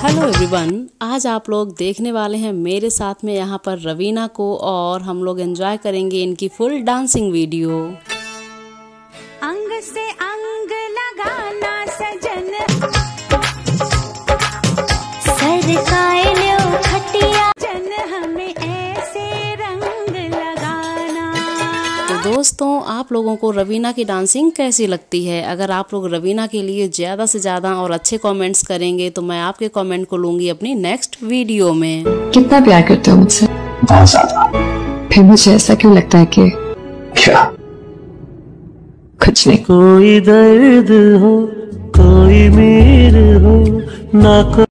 Hello everyone, आज आप लोग देखने वाले हैं मेरे साथ में यहाँ पर रवीना को, और हम लोग एंजॉय करेंगे इनकी फुल डांसिंग वीडियो। अंग से अंग लगाना सजन, सरकाए लो खटिया जन, हमें ऐसे रंग लगाना। तो दोस्तों, आप लोगों को रवीना की डांसिंग कैसी लगती है? अगर आप लोग रवीना के लिए ज़्यादा से ज़्यादा और अच्छे कमेंट्स करेंगे तो मैं आपके कमेंट को लूंगी अपनी नेक्स्ट वीडियो में। कितना प्यार करते हो मुझसे? बहुत ज्यादा। फिर मुझे ऐसा क्यों लगता है कि क्या? कुछ नहीं। कोई दर्द हो, कोई मीर हो ना।